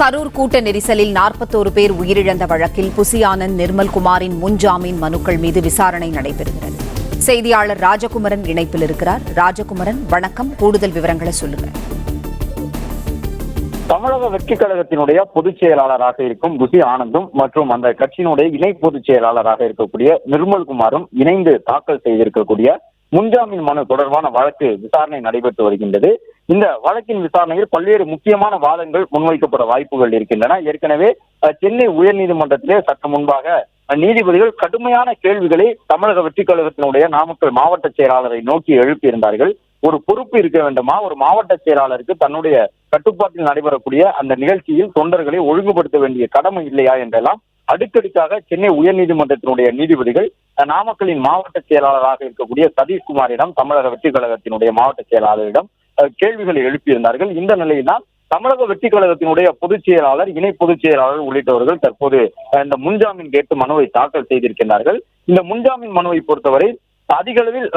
கரூர் கூட்ட நெரிசலில் 41 பேர் உயிரிழந்த வழக்கில் புசி ஆனந்த், நிர்மல்குமாரின் முன்ஜாமீன் மனுக்கள் மீது விசாரணை நடைபெறுகிறது. செய்தியாளர் ராஜகுமரன் இணைப்பில் இருக்கிறார். ராஜகுமரன், வணக்கம். கூடுதல் விவரங்களை சொல்லுங்க. தமிழக வெற்றி கழகத்தினுடைய பொதுச் செயலாளராக இருக்கும் புசி ஆனந்தும் மற்றும் அந்த கட்சியினுடைய இணை பொதுச் செயலாளராக இருக்கக்கூடிய நிர்மல்குமாரும் இணைந்து தாக்கல் செய்திருக்கக்கூடிய முன்ஜாமீன் மனு தொடர்பான வழக்கு விசாரணை நடைபெற்று வருகின்றது. இந்த வழக்கின் விசாரணையில் பல்வேறு முக்கியமான வாதங்கள் முன்வைக்கப்பட வாய்ப்புகள் இருக்கின்றன. ஏற்கனவே சென்னை உயர்நீதிமன்றத்திலே சற்று முன்பாக நீதிபதிகள் கடுமையான கேள்விகளை தமிழக வெற்றி கழகத்தினுடைய நாமக்கல் மாவட்ட செயலாளரை நோக்கி எழுப்பியிருந்தார்கள். ஒரு பொறுப்பு இருக்க வேண்டுமா, ஒரு மாவட்ட செயலாளருக்கு தன்னுடைய கட்டுப்பாட்டில் நடைபெறக்கூடிய அந்த நிகழ்ச்சியில் தொண்டர்களை ஒழுங்குபடுத்த வேண்டிய கடமை இல்லையா என்றெல்லாம் அடுக்கடுக்காக சென்னை உயர்நீதிமன்றத்தினுடைய நீதிபதிகள் நாமக்கலின் மாவட்ட செயலாளராக இருக்கக்கூடிய சதீஷ்குமாரிடம், தமிழக வெற்றி கழகத்தினுடைய மாவட்ட செயலாளரிடம் கேள்விகளை எழுப்பியிருந்தார்கள். இந்த நிலையில்தான் தமிழக வெற்றி கழகத்தினுடைய பொதுச் செயலாளர், இணை பொதுச் செயலாளர் உள்ளிட்டவர்கள் தற்போது இந்த முன்ஜாமீன் கேட்டு மனுவை தாக்கல் செய்திருக்கிறார்கள். இந்த முன்ஜாமீன் மனுவை பொறுத்தவரை அதிக அளவில்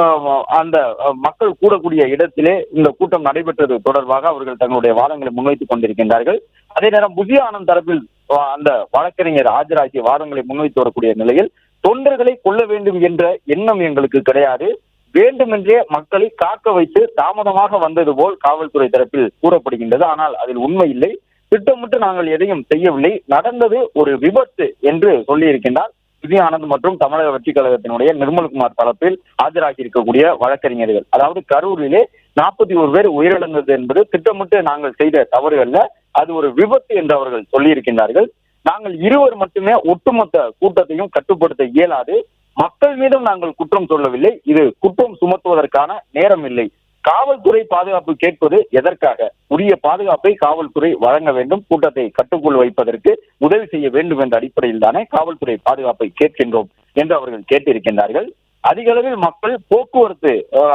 அந்த மக்கள் கூடக்கூடிய இடத்திலே இந்த கூட்டம் நடைபெற்றது தொடர்பாக அவர்கள் தங்களுடைய வாதங்களை முன்வைத்துக் கொண்டிருக்கின்றார்கள். அதே நேரம் புசி ஆனந்த் தரப்பில் அந்த வழக்கறிஞர் ஆஜராகிய வாதங்களை முன்வைத்து வரக்கூடிய நிலையில் தொண்டர்களை கொல்ல வேண்டும் என்ற எண்ணம் எங்களுக்கு கிடையாது, வேண்டுமென்றே மக்களை காக்க வைத்து தாமதமாக வந்தது போல் காவல்துறை தரப்பில் கூறப்படுகின்றது. ஆனால் அதில் உண்மை இல்லை, திட்டமிட்டு நாங்கள் எதையும் செய்யவில்லை, நடந்தது ஒரு விபத்து என்று சொல்லியிருக்கின்றார் புசி ஆனந்த் மற்றும் தமிழக வெற்றி கழகத்தினுடைய நிர்மல்குமார் தரப்பில் ஆஜராகி இருக்கக்கூடிய வழக்கறிஞர்கள். அதாவது கரூரிலே 41 பேர் உயிரிழந்தது என்பது திட்டமிட்டு நாங்கள் செய்த தவறு அல்ல, அது ஒரு விபத்து என்று அவர்கள் சொல்லியிருக்கின்றார்கள். நாங்கள் இருவர் மட்டுமே ஒட்டுமொத்த கூட்டத்தையும் கட்டுப்படுத்த இயலாது, மக்கள் மீதும் நாங்கள் குற்றம் சொல்லவில்லை, இது குற்றம் சுமத்துவதற்கான நேரம் இல்லை. காவல்துறை பாதுகாப்பு கேட்பது எதற்காக? உரிய பாதுகாப்பை காவல்துறை வழங்க வேண்டும், கூட்டத்தை கட்டுக்குள் வைப்பதற்கு உதவி செய்ய வேண்டும் என்ற அடிப்படையில் தானே காவல்துறை பாதுகாப்பை கேட்கின்றோம் என்று அவர்கள் கேட்டிருக்கின்றார்கள். அதிக அளவில் மக்கள் போக்குவரத்து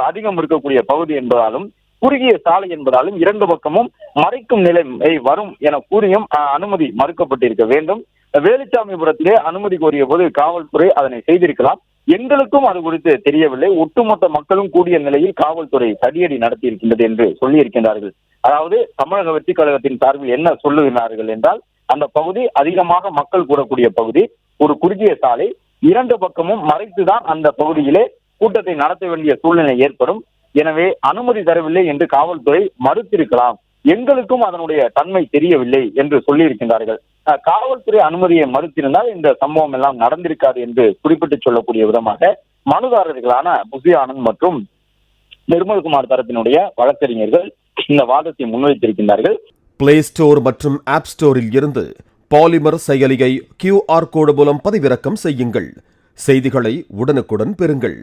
அதிகம் இருக்கக்கூடிய பகுதி என்பதாலும் குறுகிய சாலை என்பதாலும் இரண்டு பக்கமும் மறைக்கும் நிலை வரும் என கூறியும் அனுமதி மறுக்கப்பட்டிருக்க வேண்டும். வேலுச்சாமிபுரத்திலே அனுமதி கோரிய போது காவல்துறை அதனை செய்திருக்கலாம், எங்களுக்கும் அது குறித்து தெரியவில்லை, ஒட்டுமொத்த மக்களும் கூடிய நிலையில் காவல்துறை தடியடி நடத்தி இருக்கின்றது என்று சொல்லியிருக்கின்றார்கள். அதாவது தமிழக வெற்றி கழகத்தின் சார்பில் என்ன சொல்லுகிறார்கள் என்றால், அந்த பகுதி அதிகமாக மக்கள் கூடக்கூடிய பகுதி, ஒரு குறுகிய சாலை, இரண்டு பக்கமும் மறைத்துதான் அந்த பகுதியிலே கூட்டத்தை நடத்த வேண்டிய சூழ்நிலை ஏற்படும், எனவே அனுமதி தரவில்லை என்று காவல்துறை மறுத்திருக்கலாம், எங்களுக்கும் அதனுடைய தன்மை தெரியவில்லை என்று சொல்லியிருக்கின்றார்கள். காவல்துறை அனுமதியை மறுத்திருந்தால் இந்த சம்பவம் எல்லாம் நடந்திருக்காது என்று குறிப்பிட்டு சொல்லக்கூடிய விதமாக மனுதாரர்களான புசி ஆனந்த் மற்றும் நிர்மல்குமார் தரப்பினுடைய வழக்கறிஞர்கள் இந்த வாதத்தை முன்வைத்திருக்கின்றார்கள். பிளே ஸ்டோர் மற்றும் ஆப் ஸ்டோரில் இருந்து பாலிமர் செயலியை QR கோடு மூலம் பதிவிறக்கம் செய்யுங்கள். செய்திகளை உடனுக்குடன் பெறுங்கள்.